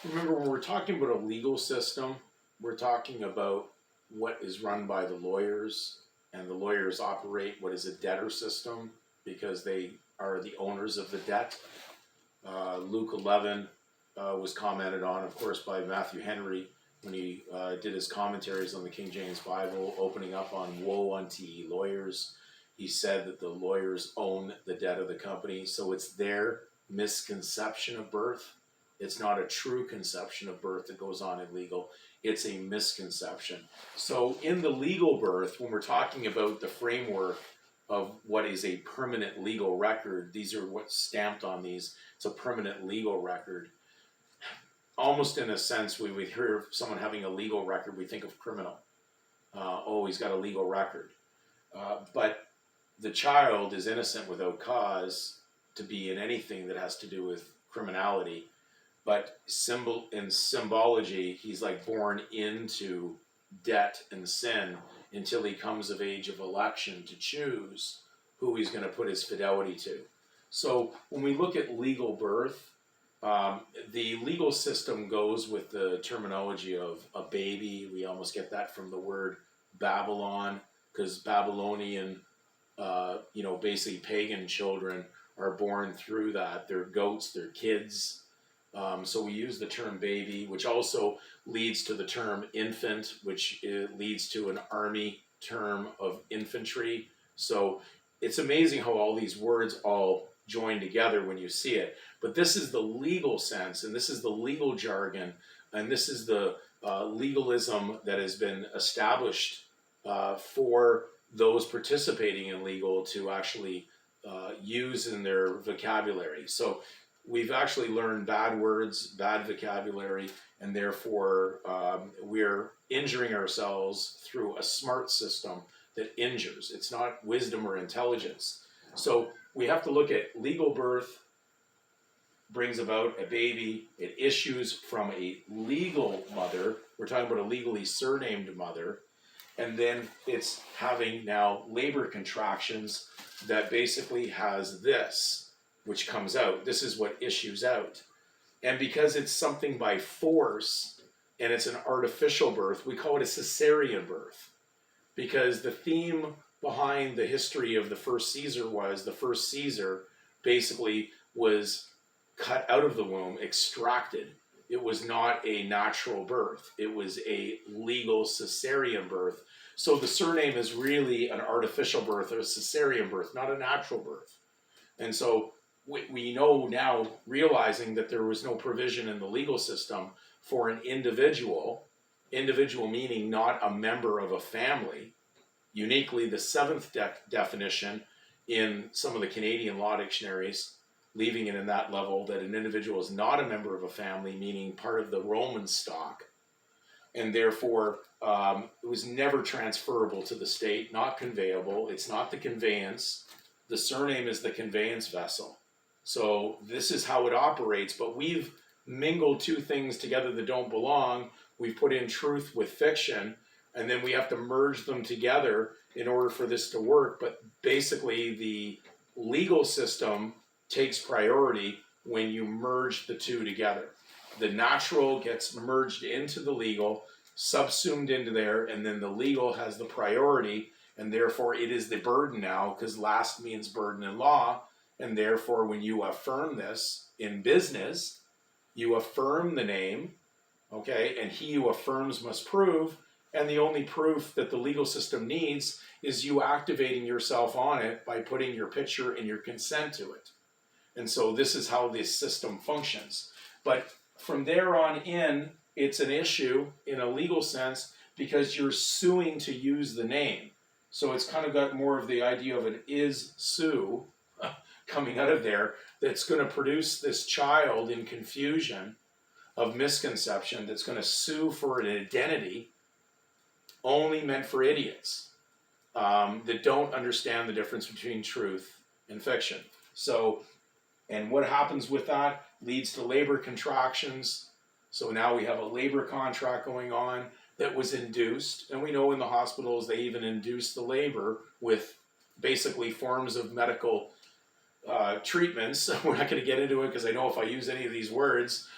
Remember, when we're talking about a legal system, we're talking about what is run by the lawyers, and the lawyers operate what is a debtor system because they are the owners of the debt. Luke 11 was commented on, of course, by Matthew Henry when he did his commentaries on the King James Bible, opening up on woe unto ye lawyers. He said that the lawyers own the debt of the company, so it's their misconception of birth. It's not a true conception of birth that goes on in legal. It's a misconception. So in the legal birth, when we're talking about the framework of what is a permanent legal record, these are what's stamped on these. It's a permanent legal record. Almost in a sense, when we hear someone having a legal record, we think of criminal. Oh, he's got a legal record. But the child is innocent without cause to be in anything that has to do with criminality. But in symbology, he's like born into debt and sin until he comes of age of election to choose who he's going to put his fidelity to. So when we look at legal birth, the legal system goes with the terminology of a baby. We almost get that from the word Babylon, because Babylonian, basically pagan children are born through that. They're goats, they're kids. So we use the term baby, which also leads to the term infant, which leads to an army term of infantry. So it's amazing how all these words all join together when you see it. But this is the legal sense, and this is the legal jargon, and this is the legalism that has been established for those participating in legal to actually use in their vocabulary. So we've actually learned bad words, bad vocabulary, and therefore we're injuring ourselves through a smart system that injures. It's not wisdom or intelligence. So we have to look at legal birth brings about a baby. It issues from a legal mother. We're talking about a legally surnamed mother. And then it's having now labor contractions that basically has this, which comes out. This is what issues out. And because it's something by force and it's an artificial birth, we call it a cesarean birth. Because the theme behind the history of the first Caesar was the first Caesar basically was cut out of the womb, extracted. It was not a natural birth. It was a legal cesarean birth. So the surname is really an artificial birth or a cesarean birth, not a natural birth. And so we know now, realizing that there was no provision in the legal system for an individual meaning not a member of a family. Uniquely, the seventh definition in some of the Canadian law dictionaries, leaving it in that level, that an individual is not a member of a family, meaning part of the Roman stock, and therefore it was never transferable to the state, not conveyable. It's not the conveyance. The surname is the conveyance vessel. So this is how it operates, but we've mingled two things together that don't belong. We've put in truth with fiction, and then we have to merge them together in order for this to work. But basically, the legal system takes priority when you merge the two together. The natural gets merged into the legal, subsumed into there, and then the legal has the priority, and therefore it is the burden now, because last means burden in law, and therefore when you affirm this in business, you affirm the name, okay, and he who affirms must prove, and the only proof that the legal system needs is you activating yourself on it by putting your picture and your consent to it. And so this is how this system functions. But from there on in, it's an issue in a legal sense because you're suing to use the name. So it's kind of got more of the idea of an is sue coming out of there that's going to produce this child in confusion of misconception that's going to sue for an identity only meant for idiots that don't understand the difference between truth and fiction. So, and what happens with that leads to labor contractions. So now we have a labor contract going on that was induced, and we know in the hospitals they even induce the labor with basically forms of medical treatments. We're not going to get into it because I know if I use any of these words,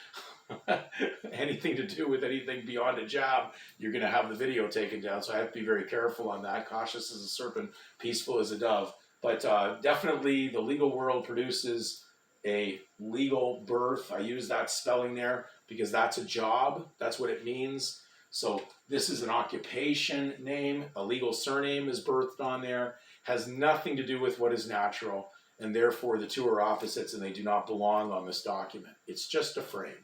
anything to do with anything beyond a job, you're going to have the video taken down. So I have to be very careful on that. Cautious as a serpent, peaceful as a dove. But definitely the legal world produces a legal birth. I use that spelling there because that's a job. That's what it means. So this is an occupation name. A legal surname is birthed on there. Has nothing to do with what is natural. And therefore the two are opposites and they do not belong on this document. It's just a frame.